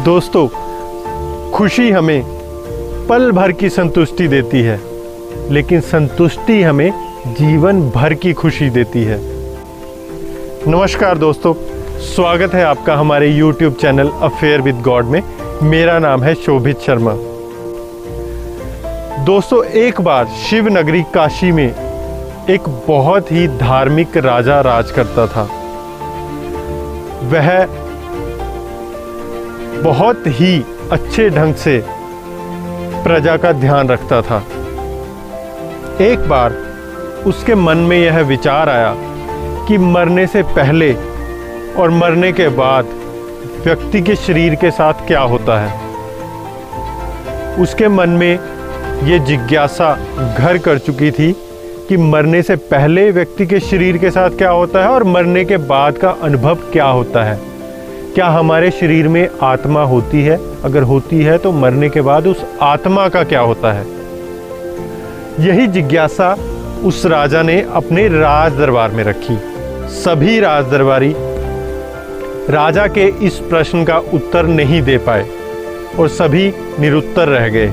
दोस्तों, खुशी हमें पल भर की संतुष्टि देती है, लेकिन संतुष्टि हमें जीवन भर की खुशी देती है। नमस्कार दोस्तों, स्वागत है आपका हमारे YouTube channel affair with God में। मेरा नाम है शोभित शर्मा। दोस्तों, एक बार शिव नगरी काशी में एक बहुत ही धार्मिक राजा राज करता था। वह बहुत ही अच्छे ढंग से प्रजा का ध्यान रखता था। एक बार उसके मन में यह विचार आया कि मरने से पहले और मरने के बाद व्यक्ति के शरीर के साथ क्या होता है। उसके मन में ये जिज्ञासा घर कर चुकी थी कि मरने से पहले व्यक्ति के शरीर के साथ क्या होता है और मरने के बाद का अनुभव क्या होता है। क्या हमारे शरीर में आत्मा होती है? अगर होती है तो मरने के बाद उस आत्मा का क्या होता है? यही जिज्ञासा उस राजा ने अपने राज दरबार में रखी। सभी राज दरबारी राजा के इस प्रश्न का उत्तर नहीं दे पाए और सभी निरुत्तर रह गए।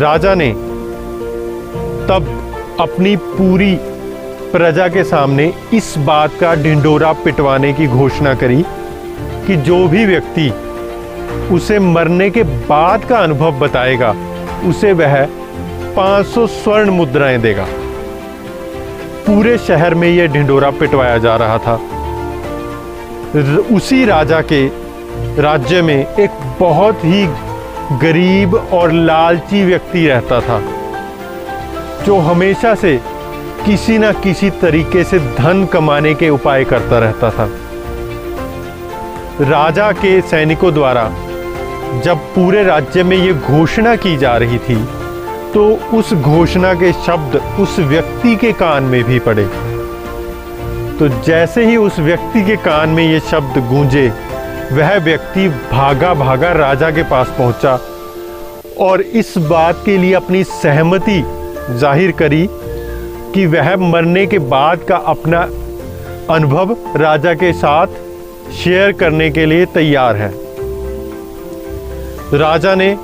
राजा ने तब अपनी पूरी प्रजा के सामने इस बात का ढिंढोरा पिटवाने की घोषणा करी कि जो भी व्यक्ति उसे मरने के बाद का अनुभव बताएगा, उसे वह 500 स्वर्ण मुद्राएं देगा। पूरे शहर में यह ढिंढोरा पिटवाया जा रहा था। उसी राजा के राज्य में एक बहुत ही गरीब और लालची व्यक्ति रहता था, जो हमेशा से किसी न किसी तरीके से धन कमाने के उपाय करता रहता था। राजा के सैनिकों द्वारा जब पूरे राज्य में ये घोषणा की जा रही थी, तो उस घोषणा के शब्द उस व्यक्ति के कान में भी पड़े। तो जैसे ही उस व्यक्ति के कान में ये शब्द गूंजे, वह व्यक्ति भागा भागा राजा के पास पहुंचा और इस बात के लिए अपनी सहमति जाहिर करी कि वह मरने के बाद का अपना अनुभव राजा के साथ शेयर करने के लिए तैयार है। राजा ने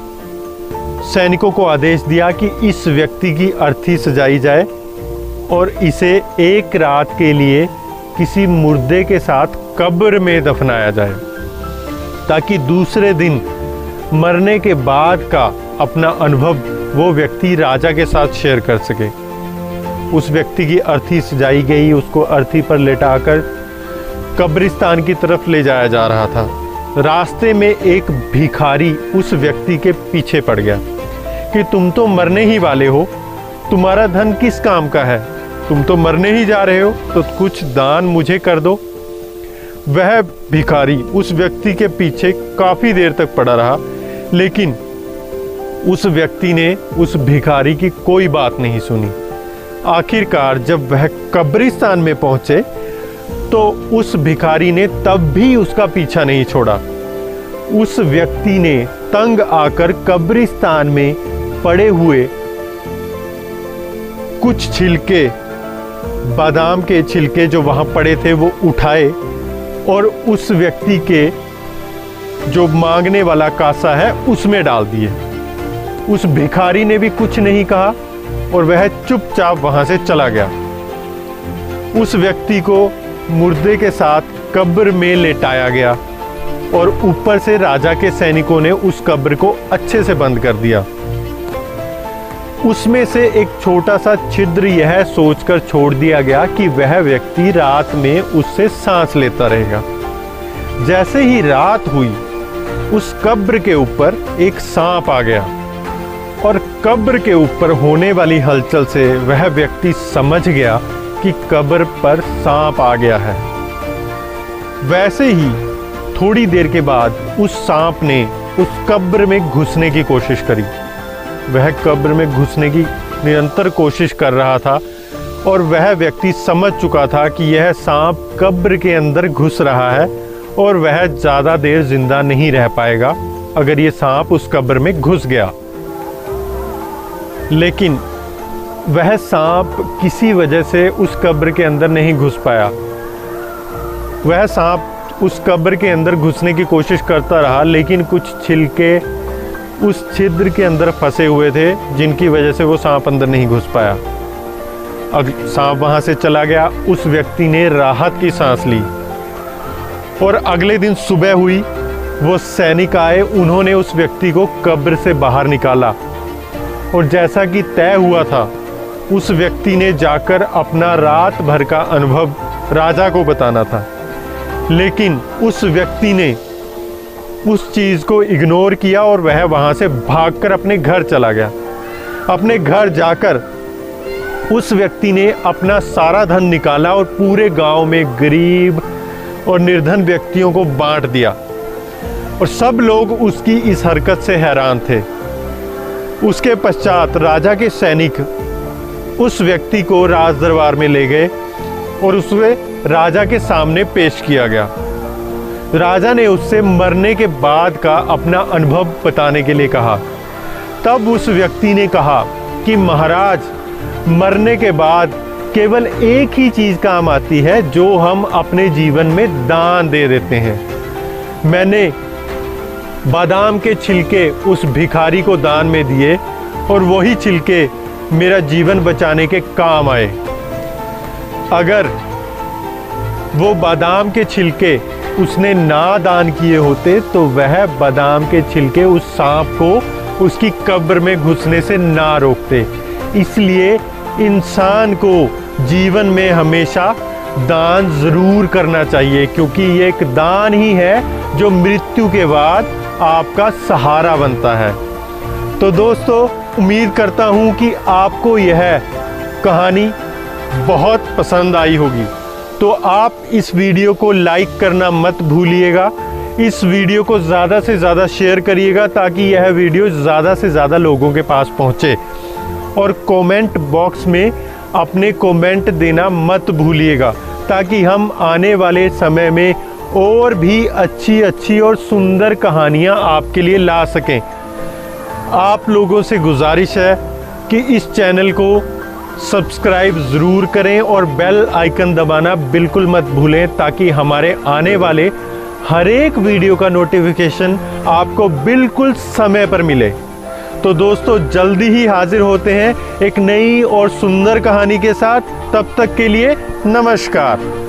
सैनिकों को आदेश दिया कि इस व्यक्ति की अर्थी सजाई जाए और इसे एक रात के लिए किसी मुर्दे के साथ कब्र में दफनाया जाए, ताकि दूसरे दिन मरने के बाद का अपना अनुभव वो व्यक्ति राजा के साथ शेयर कर सके। उस व्यक्ति की अर्थी सजाई गई। उसको अर्थी पर लेटाकर कब्रिस्तान की तरफ ले जाया जा रहा था। रास्ते में एक भिखारी उस व्यक्ति के पीछे पड़ गया कि तुम तो मरने ही वाले हो, तुम्हारा धन किस काम का है? तुम तो मरने ही जा रहे हो, तो कुछ दान मुझे कर दो। वह भिखारी उस व्यक्ति के पीछे काफी देर तक पड़ा रहा, लेकिन उस व्यक्ति ने उस भिखारी की कोई बात नहीं सुनी। आखिरकार जब वह कब्रिस्तान में पहुंचे, तो उस भिखारी ने तब भी उसका पीछा नहीं छोड़ा। उस व्यक्ति ने तंग आकर कब्रिस्तान में पड़े हुए कुछ छिलके, बादाम के छिलके जो वहां पड़े थे, वो उठाए और उस व्यक्ति के जो मांगने वाला कासा है उसमें डाल दिए। उस भिखारी ने भी कुछ नहीं कहा और वह चुपचाप वहां से चला गया। उस व्यक्ति को मुर्दे के साथ कब्र में लेटाया गया और ऊपर से राजा के सैनिकों ने उस कब्र को अच्छे से बंद कर दिया। उसमें से एक छोटा सा छिद्र यह सोचकर छोड़ दिया गया कि वह व्यक्ति रात में उससे सांस लेता रहेगा। जैसे ही रात हुई, उस कब्र के ऊपर एक सांप आ गया और कब्र के ऊपर होने वाली हलचल से वह व्यक्ति समझ गया कि कब्र पर सांप आ गया है। वैसे ही थोड़ी देर के बाद उस सांप ने उस कब्र में घुसने की कोशिश करी। वह कब्र में घुसने की निरंतर कोशिश कर रहा था और वह व्यक्ति समझ चुका था कि यह सांप कब्र के अंदर घुस रहा है और वह ज़्यादा देर जिंदा नहीं रह पाएगा अगर ये सांप उस कब्र में घुस गया। लेकिन वह सांप किसी वजह से उस कब्र के अंदर नहीं घुस पाया। वह सांप उस कब्र के अंदर घुसने की कोशिश करता रहा, लेकिन कुछ छिलके उस छिद्र के अंदर फंसे हुए थे, जिनकी वजह से वो सांप अंदर नहीं घुस पाया। सांप वहाँ से चला गया। उस व्यक्ति ने राहत की सांस ली। और अगले दिन सुबह हुई, वो सैनिक आए, उन्होंने उस व्यक्ति को कब्र से बाहर निकाला। और जैसा कि तय हुआ था, उस व्यक्ति ने जाकर अपना रात भर का अनुभव राजा को बताना था, लेकिन उस व्यक्ति ने उस चीज़ को इग्नोर किया और वह वहाँ से भागकर अपने घर चला गया। अपने घर जाकर उस व्यक्ति ने अपना सारा धन निकाला और पूरे गांव में गरीब और निर्धन व्यक्तियों को बांट दिया। और सब लोग उसकी इस हरकत से हैरान थे। उसके पश्चात राजा के सैनिक उस व्यक्ति को राज दरबार में ले गए और उसे राजा के सामने पेश किया गया। राजा ने उससे मरने के बाद का अपना अनुभव बताने के लिए कहा। तब उस व्यक्ति ने कहा कि महाराज, मरने के बाद केवल एक ही चीज़ काम आती है, जो हम अपने जीवन में दान दे देते हैं। मैंने बादाम के छिलके उस भिखारी को दान में दिए और वही छिलके मेरा जीवन बचाने के काम आए। अगर वो बादाम के छिलके उसने ना दान किए होते तो वह बादाम के छिलके उस सांप को उसकी कब्र में घुसने से ना रोकते। इसलिए इंसान को जीवन में हमेशा दान ज़रूर करना चाहिए, क्योंकि ये एक दान ही है जो मृत्यु के बाद आपका सहारा बनता है। तो दोस्तों, उम्मीद करता हूँ कि आपको यह कहानी बहुत पसंद आई होगी। तो आप इस वीडियो को लाइक करना मत भूलिएगा। इस वीडियो को ज़्यादा से ज़्यादा शेयर करिएगा ताकि यह वीडियो ज़्यादा से ज़्यादा लोगों के पास पहुँचे। और कमेंट बॉक्स में अपने कमेंट देना मत भूलिएगा, ताकि हम आने वाले समय में और भी अच्छी अच्छी और सुंदर कहानियाँ आपके लिए ला सकें। आप लोगों से गुजारिश है कि इस चैनल को सब्सक्राइब ज़रूर करें और बेल आइकन दबाना बिल्कुल मत भूलें, ताकि हमारे आने वाले हर एक वीडियो का नोटिफिकेशन आपको बिल्कुल समय पर मिले। तो दोस्तों, जल्दी ही हाजिर होते हैं एक नई और सुंदर कहानी के साथ। तब तक के लिए नमस्कार।